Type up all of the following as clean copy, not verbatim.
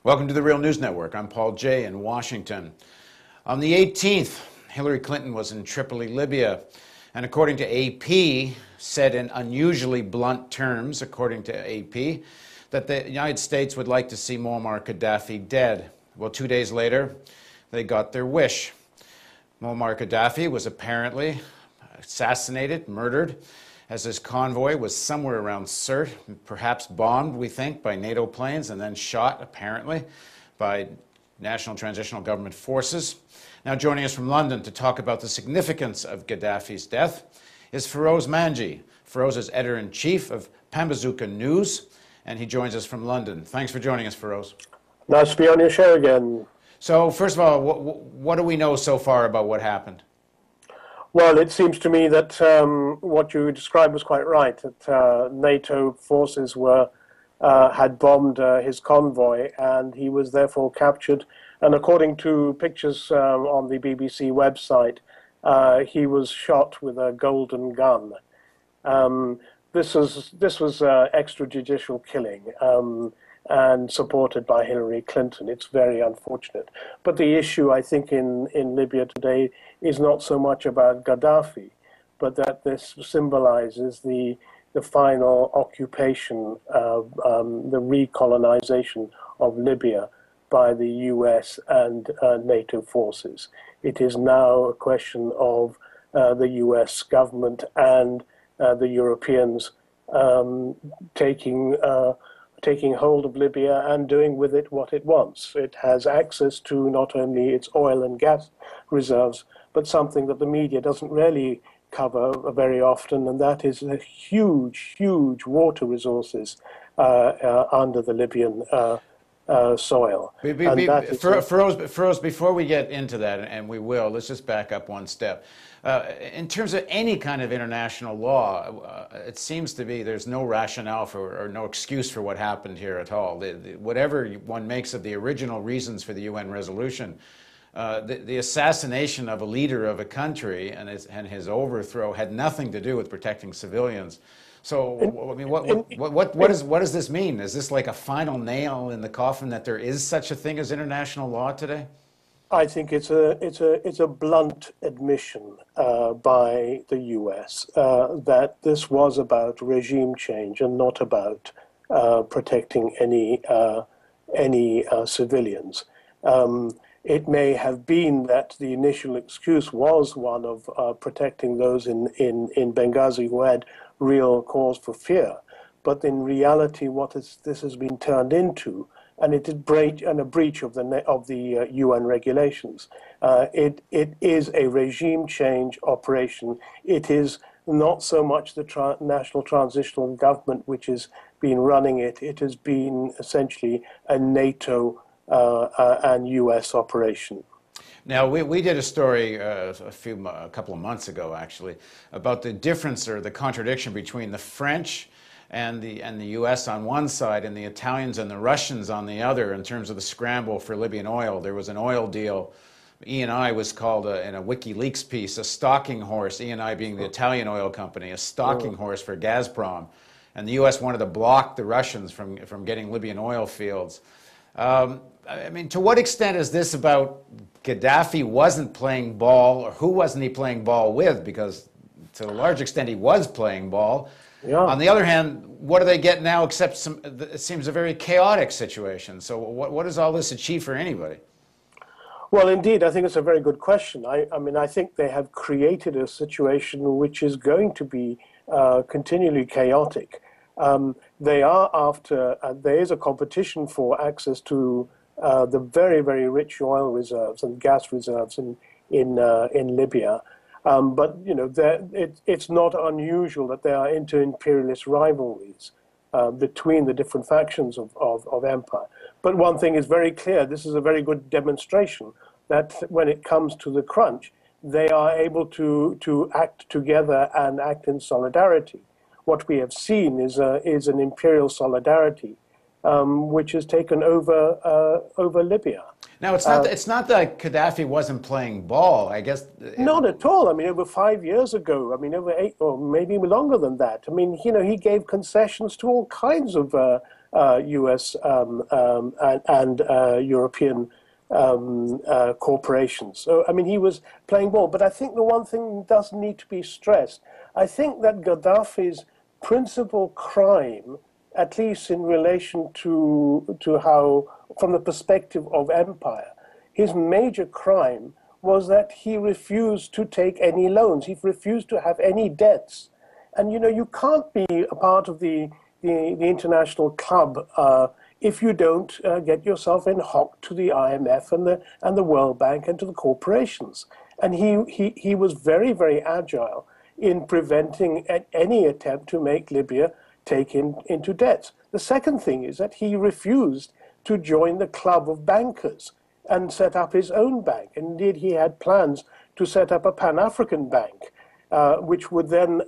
Welcome to the Real News Network. I'm Paul Jay in Washington. On the 18th, Hillary Clinton was in Tripoli, Libya, and according to AP, said in unusually blunt terms, according to AP, that the United States would like to see Muammar Gaddafi dead. Well, 2 days later, they got their wish. Muammar Gaddafi was apparently assassinated, murdered, as his convoy was somewhere around Sirte, perhaps bombed, we think, by NATO planes and then shot, apparently, by National Transitional Government forces. Now joining us from London to talk about the significance of Gaddafi's death is Feroz Manji. Feroz is editor-in-chief of Pambazuka News, and he joins us from London. Thanks for joining us, Feroz. Nice to be on your show again. So, first of all, what do we know so far about what happened? Well, it seems to me that what you described was quite right, that NATO forces had bombed his convoy, and he was therefore captured. And according to pictures on the BBC website, he was shot with a golden gun. This was extrajudicial killing and supported by Hillary Clinton. It's very unfortunate. But the issue, I think, in Libya today is not so much about Gaddafi, but that this symbolizes the final occupation of the recolonization of Libya by the US and NATO forces. It is now a question of the US government and the Europeans taking hold of Libya and doing with it what it wants. It has access to not only its oil and gas reserves, but something that the media doesn't really cover very often, and that is the huge Feroz, water resources under the Libyan soil. Feroz, before we get into that, and we will, let's just back up one step. In terms of any kind of international law, it seems to be there's no rationale for or no excuse for what happened here at all. Whatever one makes of the original reasons for the UN resolution, the assassination of a leader of a country and his overthrow had nothing to do with protecting civilians. So, I mean, what does this mean? Is this like a final nail in the coffin that there is such a thing as international law today? I think it's a blunt admission by the US that this was about regime change and not about protecting any civilians. It may have been that the initial excuse was one of protecting those in Benghazi who had real cause for fear, but in reality, this has been turned into, and it is a breach of the UN regulations. It is a regime change operation. It is not so much the National Transitional Government which has been running it. It has been essentially a NATO and US operation. Now, we did a story a couple of months ago, actually, about the difference or the contradiction between the French and the U.S. on one side and the Italians and the Russians on the other in terms of the scramble for Libyan oil. There was an oil deal. Eni was called, in a WikiLeaks piece, a stalking horse, Eni being the Italian oil company, a stalking horse for Gazprom. And the U.S. wanted to block the Russians from getting Libyan oil fields. I mean, to what extent is this about Gaddafi wasn't playing ball, or who wasn't he playing ball with? Because to a large extent he was playing ball. Yeah. On the other hand, what do they get now except it seems a very chaotic situation. So what does all this achieve for anybody? Well, indeed, I think it's a very good question. I mean, I think they have created a situation which is going to be continually chaotic. They are after, there is a competition for access to the very, very rich oil reserves and gas reserves in Libya. But, you know, it's not unusual that there are inter-imperialist rivalries between the different factions of empire. But one thing is very clear, this is a very good demonstration that when it comes to the crunch, they are able to act together and act in solidarity. What we have seen is an imperial solidarity which has taken over Libya. Now, it's not that Gaddafi wasn't playing ball, I guess. Not at all. I mean, over 5 years ago, I mean, over 8 or maybe longer than that. I mean, you know, he gave concessions to all kinds of US and European corporations. So, I mean, he was playing ball. But I think the one thing does need to be stressed. I think that Gaddafi's principal crime, at least in relation to how, from the perspective of empire, his major crime was that he refused to take any loans. He refused to have any debts. And, you know, you can't be a part of the international club if you don't get yourself in hock to the IMF and the World Bank and to the corporations. And he was very, very agile in preventing any attempt to make Libya take into debts. The second thing is that he refused to join the club of bankers and set up his own bank. Indeed, he had plans to set up a Pan-African bank, which would then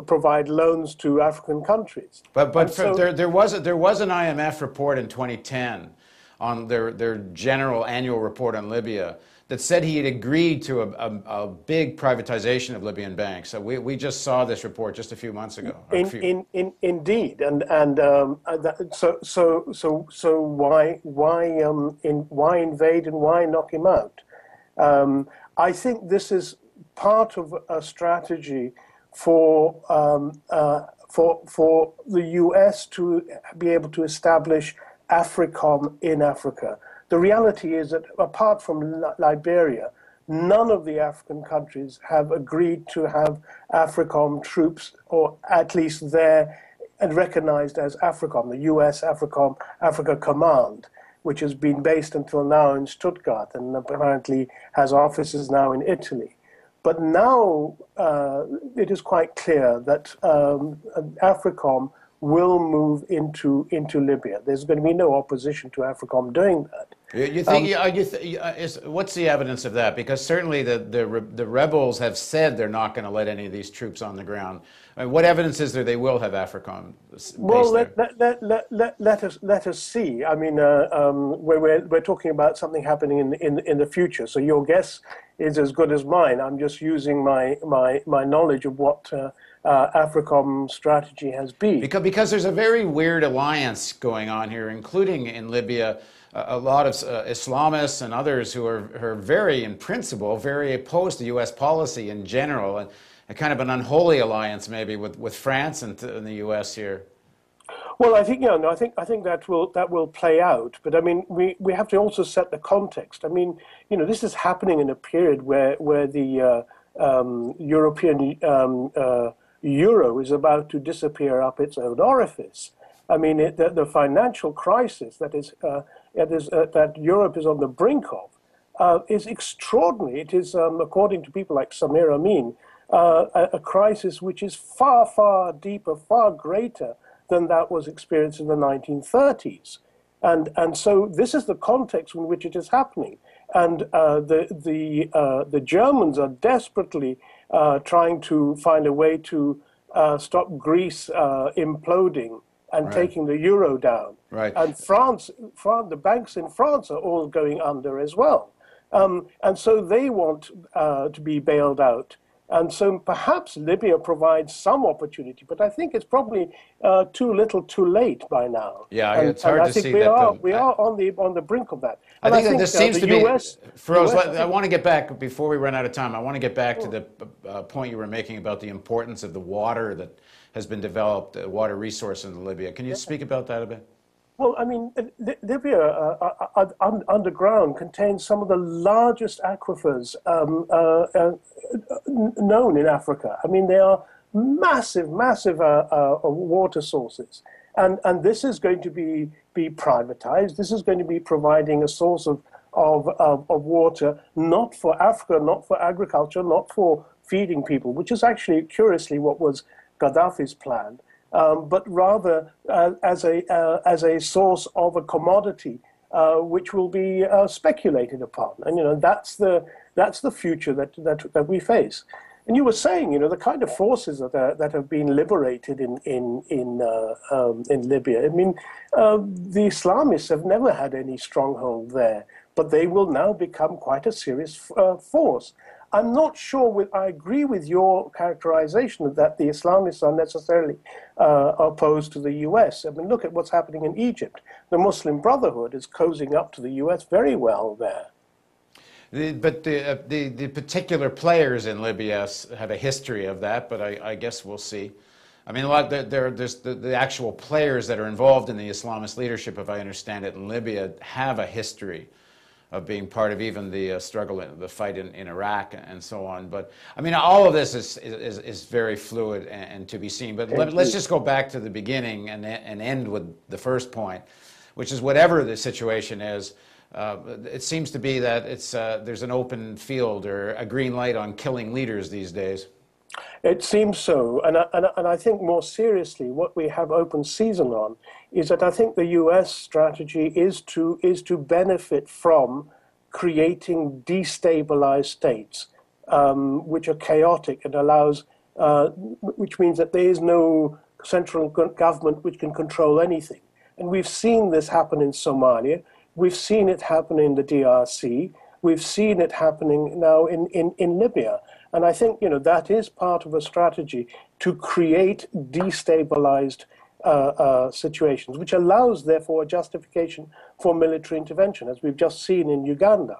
provide loans to African countries. But so, there was an IMF report in 2010 on their general annual report on Libya that said he had agreed to a big privatization of Libyan banks. So we just saw this report just a few months ago. Indeed, so why invade and why knock him out? I think this is part of a strategy for the US to be able to establish Africom in Africa. The reality is that apart from Liberia, none of the African countries have agreed to have Africom troops, or at least there and recognized as Africom, the US Africom, Africa Command, which has been based until now in Stuttgart and apparently has offices now in Italy. But now it is quite clear that Africom will move into Libya. There's going to be no opposition to Africom doing that. You think? What's the evidence of that? Because certainly the rebels have said they're not going to let any of these troops on the ground. I mean, what evidence is there they will have Africom? Well, let us see. I mean, we're talking about something happening in the future. So your guess is as good as mine. I'm just using my knowledge of what Africom strategy has been. Because there's a very weird alliance going on here, including in Libya. A lot of Islamists and others who are very, in principle, very opposed to U.S. policy in general, and a kind of an unholy alliance maybe with France and the U.S. here. Well, I think I think that will play out. But I mean, we have to also set the context. I mean, you know, this is happening in a period where the European euro is about to disappear up its own orifice. I mean, the financial crisis that Europe is on the brink of is extraordinary. It is, according to people like Samir Amin, a crisis which is far, far deeper, far greater than that was experienced in the 1930s. And so this is the context in which it is happening. And the Germans are desperately trying to find a way to stop Greece imploding and taking the euro down. Right. And the banks in France are all going under as well. And so they want to be bailed out. And so perhaps Libya provides some opportunity, but I think it's probably too little too late by now. Yeah, it's hard to see that. We are on the brink of that. And I think that this seems to be, Feroz, I want to get back, before we run out of time, I want to get back to the point you were making about the importance of the water that has been developed, water resource in Libya. Can you speak about that a bit? Well, I mean, Libya underground contains some of the largest aquifers known in Africa. I mean, they are massive water sources. And this is going to be privatized. This is going to be providing a source of water, not for Africa, not for agriculture, not for feeding people, which is actually, curiously, what was Gaddafi's plan. But rather as a source of a commodity which will be speculated upon, and you know that's the future that we face. And you were saying, you know, the kind of forces that have been liberated in Libya. I mean, the Islamists have never had any stronghold there, but they will now become quite a serious force. I'm not sure I agree with your characterization that the Islamists are necessarily opposed to the US. I mean, look at what's happening in Egypt. The Muslim Brotherhood is cozying up to the US very well there. But the particular players in Libya have a history of that, but I guess we'll see. I mean, there's the actual players that are involved in the Islamist leadership, if I understand it, in Libya have a history of being part of even the struggle, the fight in Iraq and so on. But I mean, all of this is very fluid and to be seen. But let's just go back to the beginning and end with the first point, which is whatever the situation is, it seems to be that there's an open field or a green light on killing leaders these days. It seems so, and I think more seriously, what we have open season on is that I think the U.S. strategy is to benefit from creating destabilized states, which are chaotic and allows, which means that there is no central government which can control anything. And we've seen this happen in Somalia. We've seen it happen in the DRC. We've seen it happening now in Libya. And I think, that is part of a strategy to create destabilized situations, which allows, therefore, a justification for military intervention, as we've just seen in Uganda.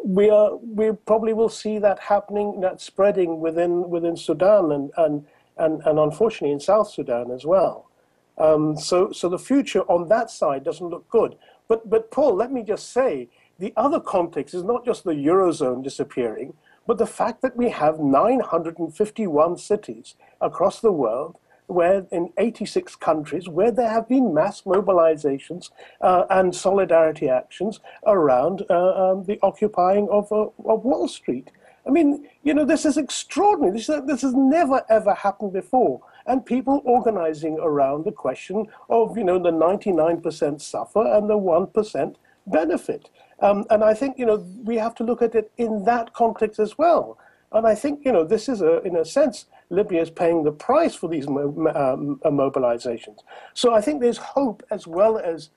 We probably will see that happening, that spreading within Sudan and unfortunately in South Sudan as well. So the future on that side doesn't look good. But Paul, let me just say, the other context is not just the Eurozone disappearing, but the fact that we have 951 cities across the world, where in 86 countries, where there have been mass mobilizations and solidarity actions around the occupying of Wall Street. I mean, this is extraordinary. This has never, ever happened before. And people organizing around the question of, the 99% suffer and the 1% benefit. And I think, we have to look at it in that context as well. And I think, this is, in a sense, Libya is paying the price for these mobilizations. So I think there's hope as well as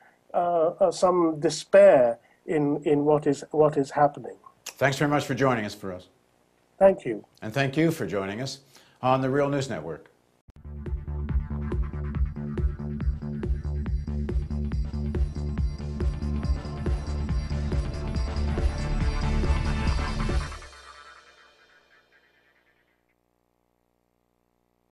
some despair in what is happening. Thanks very much for joining us, Feroz. Thank you. And thank you for joining us on the Real News Network.